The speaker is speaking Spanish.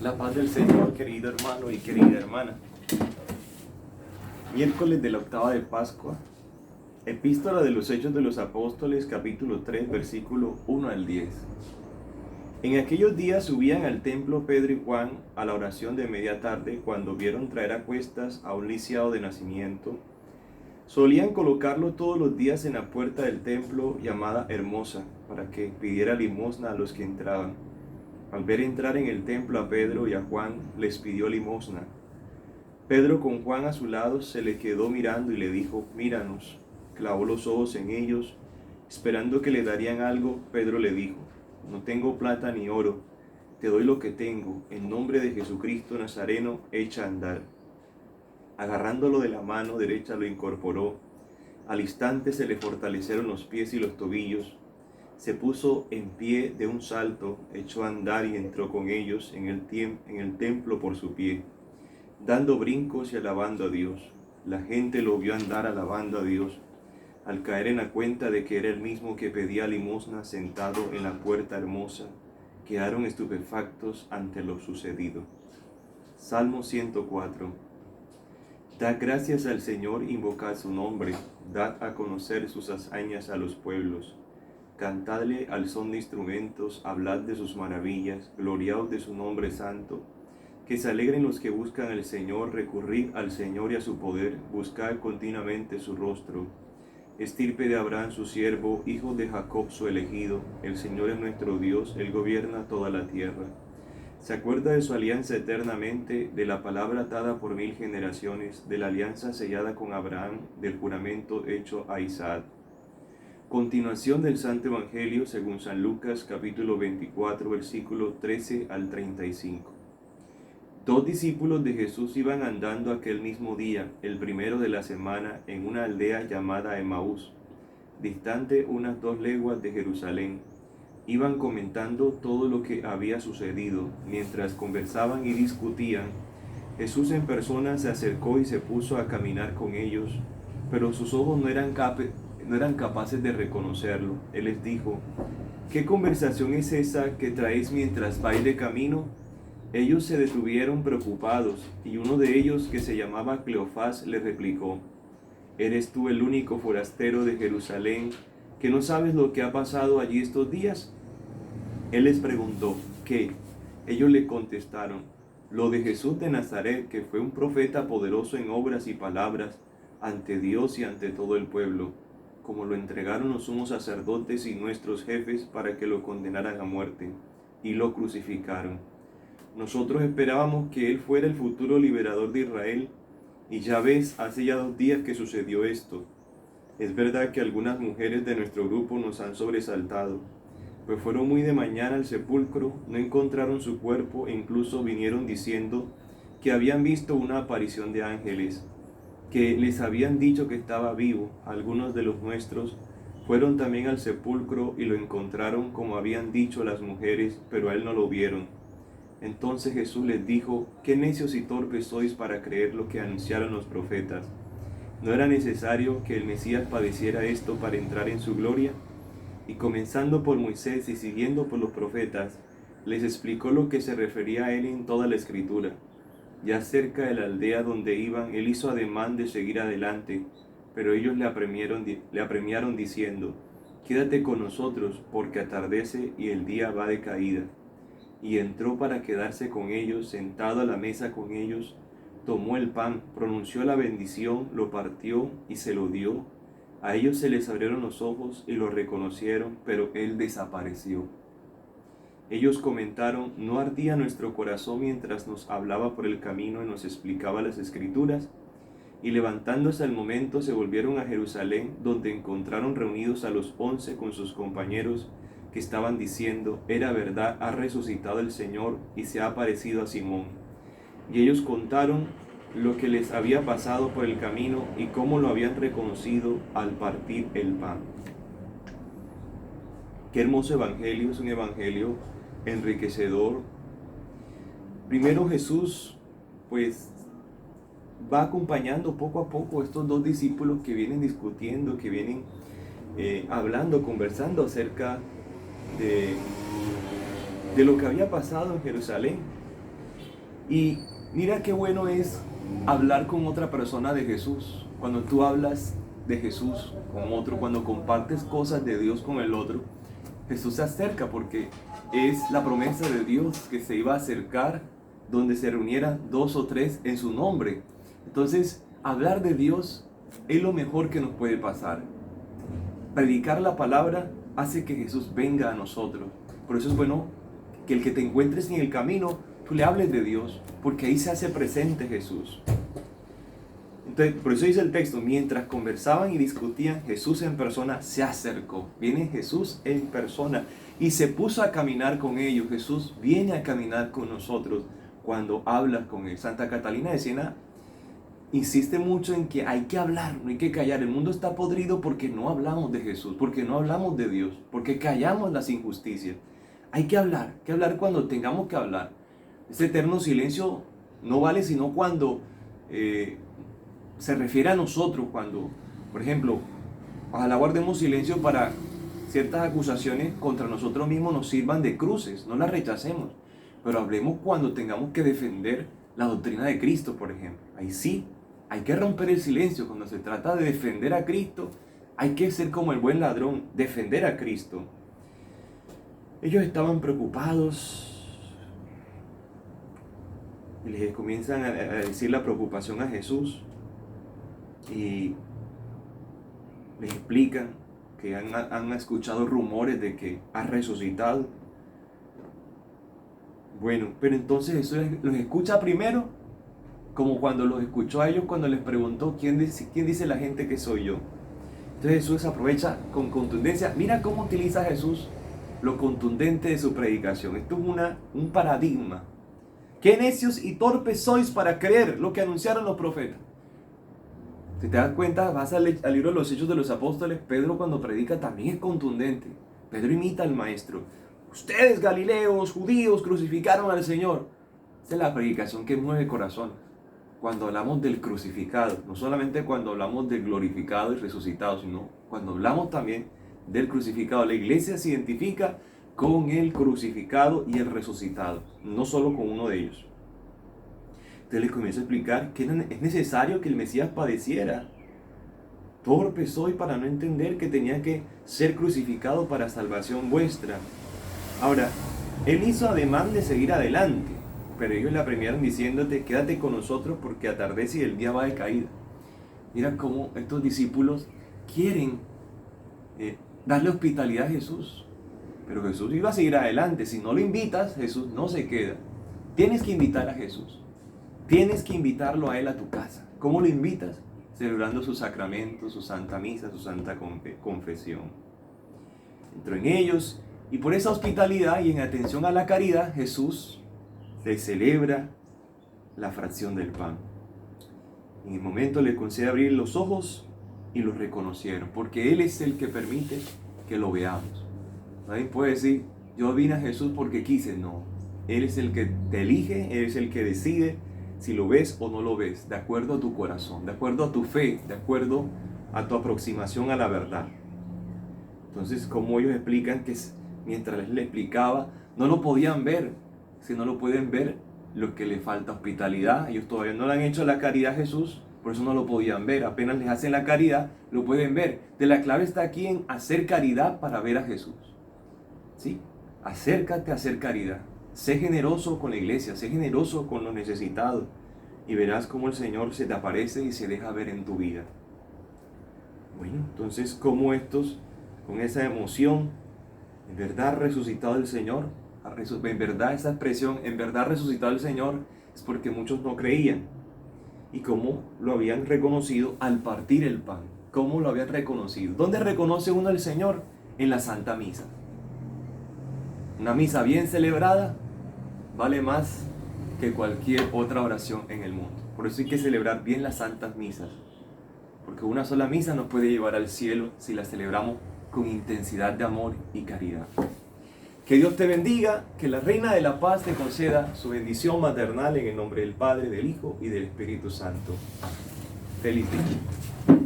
La paz del Señor, querido hermano y querida hermana. Miércoles de la octava de Pascua. Epístola de los Hechos de los Apóstoles, capítulo 3, versículo 1 al 10. En aquellos días subían al templo Pedro y Juan a la oración de media tarde, cuando vieron traer a cuestas a un lisiado de nacimiento. Solían colocarlo todos los días en la puerta del templo llamada Hermosa, para que pidiera limosna a los que entraban. Al ver entrar en el templo a Pedro y a Juan, les pidió limosna. Pedro, con Juan a su lado, se le quedó mirando y le dijo: míranos. Clavó los ojos en ellos, esperando que le darían algo. Pedro le dijo: no tengo plata ni oro, te doy lo que tengo. En nombre de Jesucristo Nazareno, echa a andar. Agarrándolo de la mano derecha lo incorporó. Al instante se le fortalecieron los pies y los tobillos. Se puso en pie de un salto, echó a andar y entró con ellos en el templo por su pie, dando brincos y alabando a Dios. La gente lo vio andar alabando a Dios. Al caer en la cuenta de que era el mismo que pedía limosna sentado en la puerta Hermosa, quedaron estupefactos ante lo sucedido. Salmo 104. Dad gracias al Señor, invocad su nombre, dad a conocer sus hazañas a los pueblos. Cantadle al son de instrumentos, hablad de sus maravillas, gloriaos de su nombre santo. Que se alegren los que buscan al Señor, recurrid al Señor y a su poder, buscad continuamente su rostro. Estirpe de Abraham su siervo, hijo de Jacob su elegido, el Señor es nuestro Dios, Él gobierna toda la tierra. Se acuerda de su alianza eternamente, de la palabra atada por 1000 generaciones, de la alianza sellada con Abraham, del juramento hecho a Isaac. Continuación del Santo Evangelio según San Lucas, capítulo 24, versículo 13 al 35. Dos discípulos de Jesús iban andando aquel mismo día, el primero de la semana, en una aldea llamada Emaús, distante unas 2 leguas de Jerusalén. Iban comentando todo lo que había sucedido. Mientras conversaban y discutían, Jesús en persona se acercó y se puso a caminar con ellos, pero sus ojos no eran capaces de reconocerlo. Él les dijo: ¿qué conversación es esa que traéis mientras vais de camino? Ellos se detuvieron preocupados, y uno de ellos, que se llamaba Cleofás, les replicó: ¿eres tú el único forastero de Jerusalén que no sabes lo que ha pasado allí estos días? Él les preguntó: ¿qué? Ellos le contestaron: lo de Jesús de Nazaret, que fue un profeta poderoso en obras y palabras ante Dios y ante todo el pueblo, como lo entregaron los sumos sacerdotes y nuestros jefes para que lo condenaran a muerte, y lo crucificaron. Nosotros esperábamos que él fuera el futuro liberador de Israel, y ya ves, hace ya 2 días que sucedió esto. Es verdad que algunas mujeres de nuestro grupo nos han sobresaltado, pues fueron muy de mañana al sepulcro, no encontraron su cuerpo e incluso vinieron diciendo que habían visto una aparición de ángeles, que les habían dicho que estaba vivo. Algunos de los nuestros fueron también al sepulcro y lo encontraron como habían dicho las mujeres, pero a él no lo vieron. Entonces Jesús les dijo: qué necios y torpes sois para creer lo que anunciaron los profetas. ¿No era necesario que el Mesías padeciera esto para entrar en su gloria? Y comenzando por Moisés y siguiendo por los profetas, les explicó lo que se refería a él en toda la Escritura. Ya cerca de la aldea donde iban, él hizo ademán de seguir adelante, pero ellos le apremiaron diciendo: quédate con nosotros, porque atardece y el día va de caída. Y entró para quedarse con ellos, sentado a la mesa con ellos. Tomó el pan, pronunció la bendición, lo partió y se lo dio. A ellos se les abrieron los ojos y lo reconocieron, pero él desapareció. Ellos comentaron: ¿no ardía nuestro corazón mientras nos hablaba por el camino y nos explicaba las Escrituras? Y levantándose al momento se volvieron a Jerusalén, donde encontraron reunidos a los 11 con sus compañeros, que estaban diciendo: era verdad, ha resucitado el Señor y se ha aparecido a Simón. Y ellos contaron lo que les había pasado por el camino y cómo lo habían reconocido al partir el pan. Qué hermoso evangelio, es un evangelio enriquecedor. Primero Jesús pues va acompañando poco a poco estos 2 discípulos que vienen discutiendo, que vienen hablando, conversando acerca de lo que había pasado en Jerusalén. Y mira qué bueno es hablar con otra persona de Jesús. Cuando tú hablas de Jesús con otro, cuando compartes cosas de Dios con el otro, Jesús se acerca porque es la promesa de Dios que se iba a acercar donde se reunieran 2 o 3 en su nombre. Entonces, hablar de Dios es lo mejor que nos puede pasar. Predicar la palabra hace que Jesús venga a nosotros. Por eso es bueno que el que te encuentres en el camino, tú le hables de Dios, porque ahí se hace presente Jesús. Entonces, por eso dice el texto, mientras conversaban y discutían, Jesús en persona se acercó. Viene Jesús en persona y se puso a caminar con ellos. Jesús viene a caminar con nosotros cuando hablas con él. Santa Catalina de Siena insiste mucho en que hay que hablar, no hay que callar. El mundo está podrido porque no hablamos de Jesús, porque no hablamos de Dios, porque callamos las injusticias. Hay que hablar cuando tengamos que hablar. Ese eterno silencio no vale sino cuando se refiere a nosotros, cuando, por ejemplo, ojalá guardemos silencio para ciertas acusaciones contra nosotros mismos nos sirvan de cruces, no las rechacemos, pero hablemos cuando tengamos que defender la doctrina de Cristo, por ejemplo. Ahí sí, hay que romper el silencio. Cuando se trata de defender a Cristo, hay que ser como el buen ladrón, defender a Cristo. Ellos estaban preocupados y les comienzan a decir la preocupación a Jesús y les explican que han escuchado rumores de que ha resucitado. Bueno, pero entonces Jesús los escucha primero, como cuando los escuchó a ellos cuando les preguntó ¿quién dice la gente que soy yo? Entonces Jesús aprovecha con contundencia. Mira cómo utiliza Jesús lo contundente de su predicación. Esto es un paradigma. ¡Qué necios y torpes sois para creer lo que anunciaron los profetas! Si te das cuenta, vas al libro de los Hechos de los Apóstoles, Pedro cuando predica también es contundente. Pedro imita al maestro. Ustedes, Galileos, judíos, crucificaron al Señor. Esta es la predicación que mueve corazones. Cuando hablamos del crucificado, no solamente cuando hablamos del glorificado y resucitado, sino cuando hablamos también del crucificado. La iglesia se identifica con el crucificado y el resucitado, no solo con uno de ellos. Entonces les comienza a explicar que es necesario que el Mesías padeciera. Torpe soy para no entender que tenía que ser crucificado para salvación vuestra. Ahora, él hizo ademán de seguir adelante, pero ellos le apremiaron diciéndote, quédate con nosotros porque atardece y el día va de caída. Mira cómo estos discípulos quieren darle hospitalidad a Jesús. Pero Jesús iba a seguir adelante. Si no lo invitas, Jesús no se queda. Tienes que invitar a Jesús. Tienes que invitarlo a Él a tu casa. ¿Cómo lo invitas? Celebrando sus sacramentos, su santa misa, su santa confesión. Entró en ellos y por esa hospitalidad y en atención a la caridad, Jesús les celebra la fracción del pan. En el momento le concede abrir los ojos y los reconocieron, porque Él es el que permite que lo veamos. Nadie puede decir, yo vine a Jesús porque quise. No, Él es el que te elige, Él es el que decide si lo ves o no lo ves, de acuerdo a tu corazón, de acuerdo a tu fe, de acuerdo a tu aproximación a la verdad. Entonces, como ellos explican que mientras les explicaba, no lo podían ver. Si no lo pueden ver, lo que les falta hospitalidad. Ellos todavía no le han hecho la caridad a Jesús, por eso no lo podían ver. Apenas les hacen la caridad, lo pueden ver. De la clave está aquí en hacer caridad para ver a Jesús. ¿Sí? Acércate a hacer caridad. Sé generoso con la iglesia, sé generoso con los necesitados y verás cómo el Señor se te aparece y se deja ver en tu vida. Bueno, entonces, ¿cómo estos, con esa emoción, en verdad resucitado el Señor? En verdad esa expresión, en verdad resucitado el Señor, es porque muchos no creían. Y cómo lo habían reconocido al partir el pan. ¿Cómo lo habían reconocido? ¿Dónde reconoce uno al Señor? En la Santa Misa. Una misa bien celebrada vale más que cualquier otra oración en el mundo. Por eso hay que celebrar bien las santas misas. Porque una sola misa nos puede llevar al cielo si la celebramos con intensidad de amor y caridad. Que Dios te bendiga, que la Reina de la Paz te conceda su bendición maternal en el nombre del Padre, del Hijo y del Espíritu Santo. Feliz día.